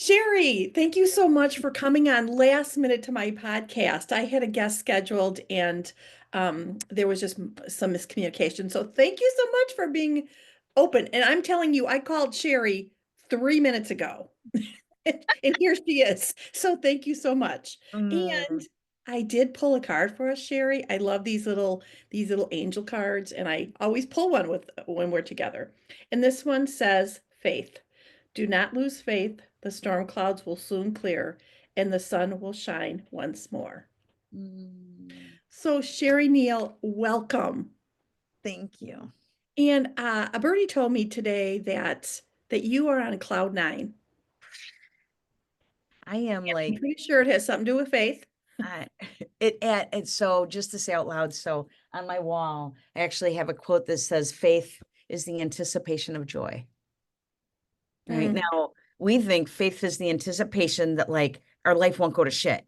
Cheri, thank you so much for coming on last minute to my podcast. I had a guest scheduled and there was just some miscommunication. So thank you so much for being open. And I'm telling you, I called Cheri 3 minutes ago and here she is. So thank you so much. And Mm, I did pull a card for us, Cheri. I love these little angel cards, and I always pull one with when we're together. And this one says faith. Do not lose faith. The storm clouds will soon clear and the sun will shine once more. mm, So, Cheri Neal, welcome. thank you. And a birdie told me today that you are on cloud nine. I am I'm like pretty sure it has something to do with faith. I it's so just to say out loud. So on my wall, I actually have a quote that says faith is the anticipation of joy. Right Mm, now, we think faith is the anticipation that like our life won't go to shit,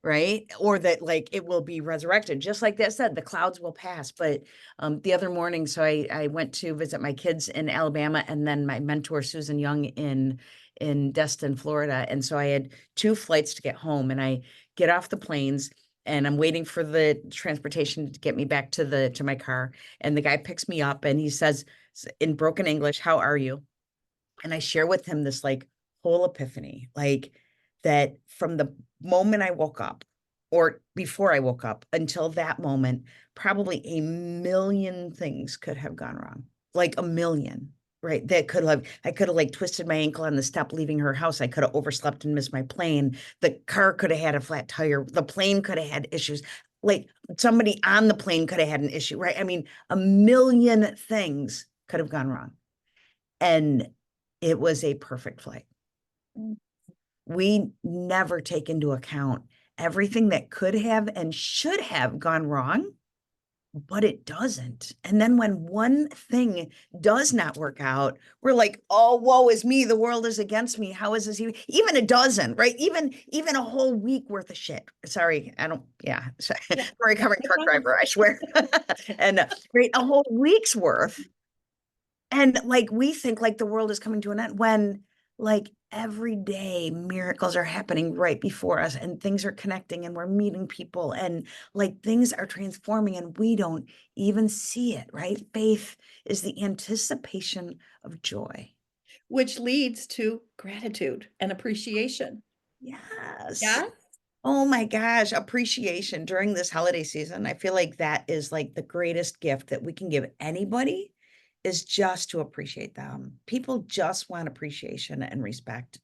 right? Or that like it will be resurrected. Just like that said, the clouds will pass. But the other morning, so I went to visit my kids in Alabama and then my mentor Susan Young in Destin, Florida. And so I had two flights to get home and I get off the planes and I'm waiting for the transportation to get me back to the to my car. And the guy picks me up and he says in broken English, "How are you?" And I share with him this like whole epiphany, like that from the moment I woke up or before I woke up until that moment, probably a million things could have gone wrong, like a million. Right. That could have, I could have like twisted my ankle on the step leaving her house. I could have overslept and missed my plane. The car could have had a flat tire. The plane could have had issues. Like somebody on the plane could have had an issue. Right. I mean, a million things could have gone wrong. And it was a perfect flight. We never take into account everything that could have and should have gone wrong, but it doesn't. And then when one thing does not work out, we're like, oh, woe is me. The world is against me. How is this even a dozen, right? Even a whole week worth of shit. Sorry, I don't, yeah. Sorry. I'm yeah, a recovering no truck problem. driver, I swear. And right, a whole week's worth. And like we think like the world is coming to an end when like every day miracles are happening right before us and things are connecting and we're meeting people and like things are transforming and we don't even see it, right? Faith is the anticipation of joy. Which leads to gratitude and appreciation. Yes. Yeah. Oh my gosh, appreciation during this holiday season. I feel like that is like the greatest gift that we can give anybody is just to appreciate them. People just want appreciation and respect.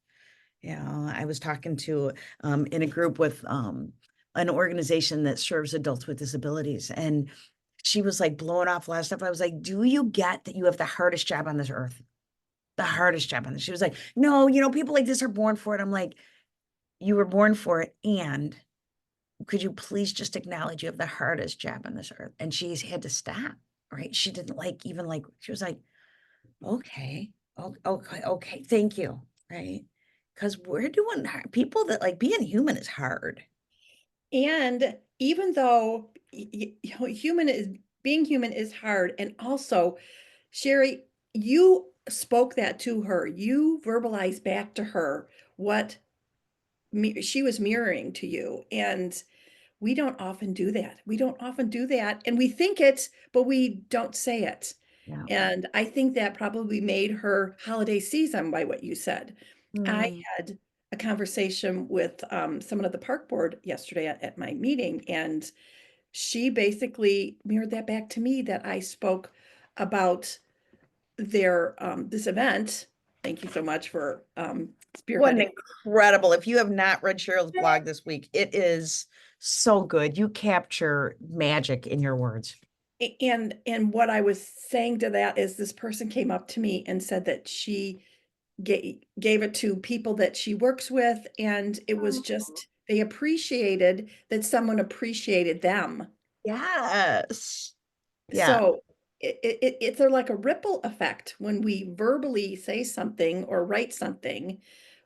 You know, I was talking to in a group with an organization that serves adults with disabilities, and she was like blowing off a lot of stuff. I was like, "Do you get that you have the hardest job on this earth? The hardest job on this?" She was like, "No, people like this are born for it." I'm like, "You were born for it, and could you please just acknowledge you have the hardest job on this earth?" And she's had to stop, right? She didn't like even like she was like, okay, okay, okay, thank you, right? Because we're doing people that like being human is hard. And even though human is being human is hard, and also, Cheri, you spoke that to her. You verbalized back to her what she was mirroring to you, and we don't often do that. We don't often do that, and we think it, but we don't say it. Yeah. And I think that probably made her holiday season by what you said. I Mm. had a conversation with someone at the park board yesterday at my meeting, and she basically mirrored that back to me that I spoke about their this event. Thank you so much for What an spearheading. incredible. If you have not read Cheryl's blog this week, it is so good. You capture magic in your words. And what I was saying to that is this person came up to me and said that she gave it to people that she works with, and it was Oh. just they appreciated that someone appreciated them. Yes. Yeah. So it's a, like a ripple effect when we verbally say something or write something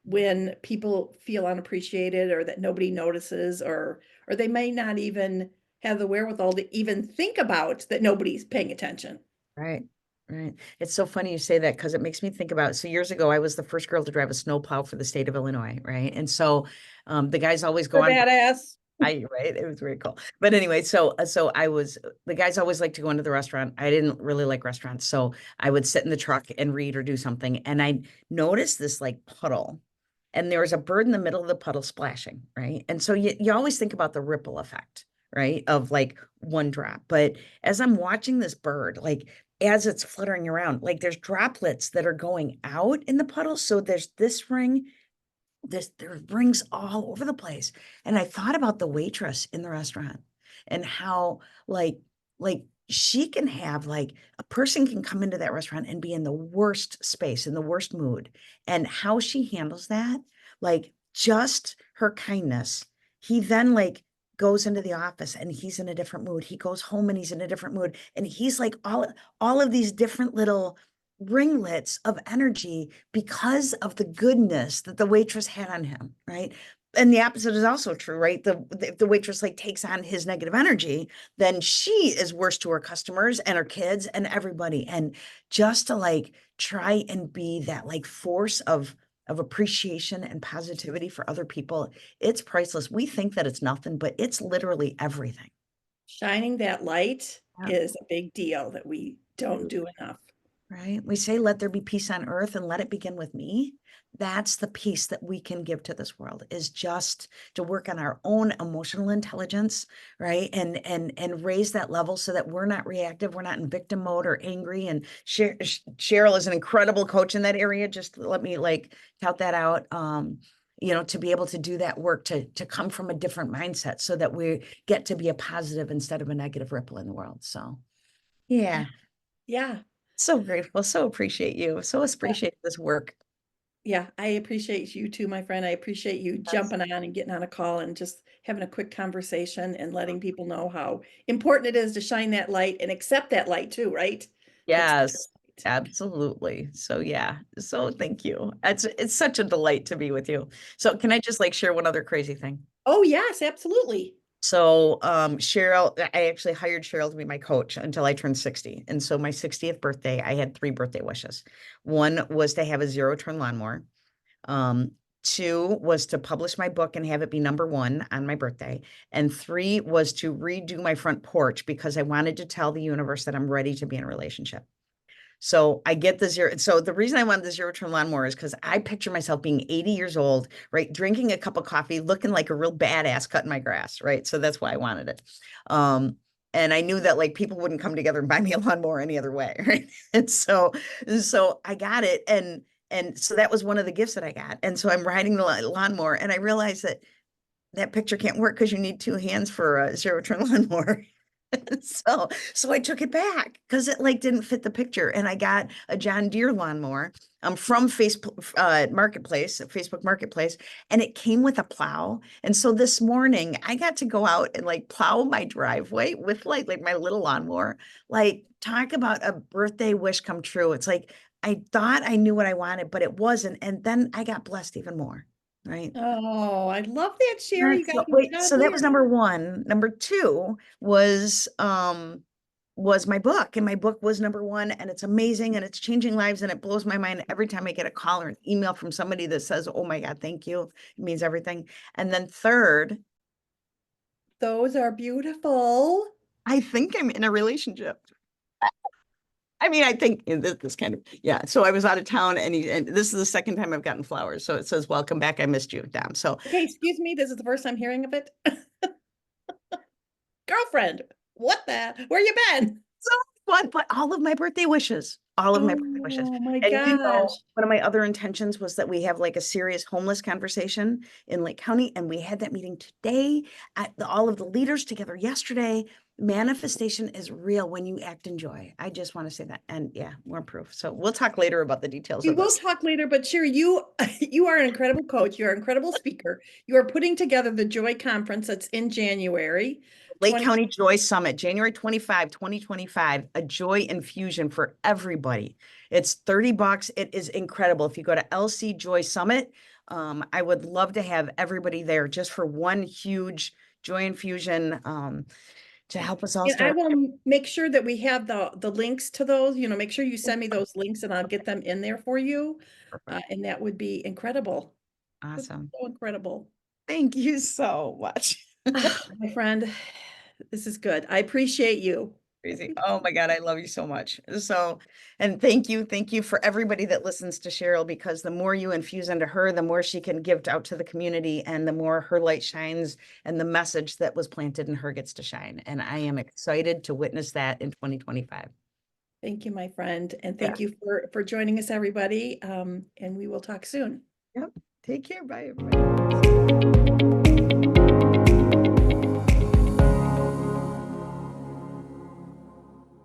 when people feel unappreciated or that nobody notices, or they may not even have the wherewithal to even think about that nobody's paying attention. Right. Right. It's so funny you say that because it makes me think about, so years ago, I was the first girl to drive a snowplow for the state of Illinois, right? And so the guys always go For on, badass. right? It was very cool. But anyway, so I was, the guys always like to go into the restaurant. I didn't really like restaurants. So I would sit in the truck and read or do something. And I noticed this like puddle, and there was a bird in the middle of the puddle splashing, right? And so you always think about the ripple effect, right? Of like one drop. But as I'm watching this bird, like as it's fluttering around, like there's droplets that are going out in the puddle. So there's this ring, there rings all over the place. And I thought about the waitress in the restaurant and how like like she can have like a person can come into that restaurant and be in the worst space, in the worst mood, and how she handles that, like just her kindness. He then like goes into the office and he's in a different mood. He goes home and he's in a different mood. And he's like all of these different little ringlets of energy because of the goodness that the waitress had on him, right? And the opposite is also true, right? If the waitress like takes on his negative energy, then she is worse to her customers and her kids and everybody. And just to like try and be that like force of appreciation and positivity for other people, it's priceless. We think that it's nothing, but it's literally everything. Shining that light Yeah. is a big deal that we don't do enough. Right? We say, let there be peace on earth and let it begin with me. That's the peace that we can give to this world, is just to work on our own emotional intelligence, right? And raise that level so that we're not reactive, we're not in victim mode or angry. And Cheryl is an incredible coach in that area. Just let me like tout that out. To be able to do that work, to come from a different mindset so that we get to be a positive instead of a negative ripple in the world. So Yeah. yeah. Yeah. So grateful, so appreciate you, so appreciate this work. Yeah, I appreciate you too, my friend. I appreciate you Yes. jumping on and getting on a call and just having a quick conversation and letting people know how important it is to shine that light and accept that light too, right? Accept Yes, it. absolutely. So yeah, so thank you. It's such a delight to be with you. So can I just like share one other crazy thing? Oh, yes, absolutely. So Cheryl, I actually hired Cheryl to be my coach until I turned 60. And so my 60th birthday, I had three birthday wishes. One was to have a zero turn lawnmower. Um, Two was to publish my book and have it be number one on my birthday. And three was to redo my front porch because I wanted to tell the universe that I'm ready to be in a relationship. So I get the zero. So the reason I wanted the zero turn lawnmower is because I picture myself being 80 years old, right? Drinking a cup of coffee, looking like a real badass cutting my grass, right? So that's why I wanted it. Um, and I knew that like people wouldn't come together and buy me a lawnmower any other way, right? And so I got it. And so that was one of the gifts that I got. And so I'm riding the lawnmower and I realized that that picture can't work because you need two hands for a zero turn lawnmower. So I took it back because it like didn't fit the picture, and I got a John Deere lawnmower from Facebook Marketplace, and it came with a plow. And so this morning I got to go out and like plow my driveway with like my little lawnmower. Like talk about a birthday wish come true. It's like I thought I knew what I wanted, but it wasn't, and then I got blessed even more. Right. Oh, I love that, Sherry. Right. You got So some wait, John so that was Deere. number one. Number two was my book. And my book was number one. And it's amazing and it's changing lives. And it blows my mind every time I get a call or an email from somebody that says, oh my God, thank you. It means everything. And then third, Those are beautiful. I think I'm in a relationship. I mean, I think this kind of, yeah. So I was out of town and this is the second time I've gotten flowers. So it says, welcome back. I missed you down. So Okay, excuse me. This is the first time hearing of it. Girlfriend, what the? Where you been? so fun, but all of my birthday wishes. Oh my And gosh. one of my other intentions was that we have like a serious homeless conversation in Lake County. And we had that meeting today all of the leaders together yesterday. Manifestation is real when you act in joy. I just want to say that. And yeah, more proof. So we'll talk later about the details We of will this. talk later, but Sherry, you you are an incredible coach. You're an incredible speaker. You are putting together the Joy Conference that's in January Lake 20. County Joy Summit, January 25, 2025, a joy infusion for everybody. It's $30. It is incredible. If you go to LC Joy Summit, I would love to have everybody there just for one huge joy infusion. to help us all And I start. will make sure that we have the links to those, make sure you send me those links and I'll get them in there for you. Perfect. And that would be incredible. That's Awesome. so incredible. Thank you so much. My friend, this is good. I appreciate you. Crazy. Oh my God, I love you so much. So, and thank you for everybody that listens to Cheryl, because the more you infuse into her, the more she can give out to the community, and the more her light shines and the message that was planted in her gets to shine. And I am excited to witness that in 2025. Thank you, my friend. And Yeah. thank you for joining us, everybody. And we will talk soon. Yep. Take care. Bye, everybody.